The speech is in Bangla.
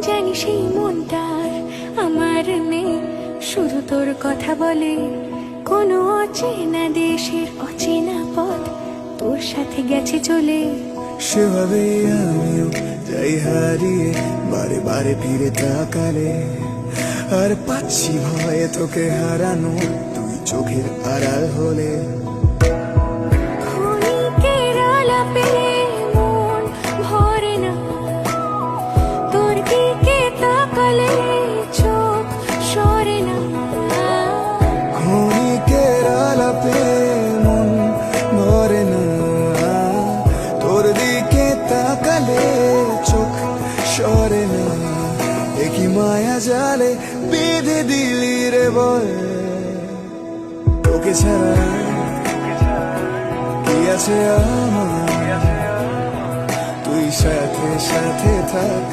জানি সেই মনটার আমার নেই, শুধু তোর কথা বলে। কোনো অচেনা দেশের অচেনা পথ তোর সাথে গেছে চলে। সেভাবে আমিও যাই হারিয়ে, বারে বারে ফিরে তাকালে। আর পাচ্ছি ভয়ে তোকে হারানো, তুই চোখের আড়াল হলে। ক্ষণিকের আলাপে মন ভরে না, তোর দিকে তাকালে চোখ সরে না। ক্ষণিকের আলাপে মন ভরে না, তোর দিকে তাকালে চোখ সরে না। একই মায়া জালে বেঁধে দিলি রে বল, তোকে ছাড়া কি আছে আমার? তুই সাথে সাথে থাক।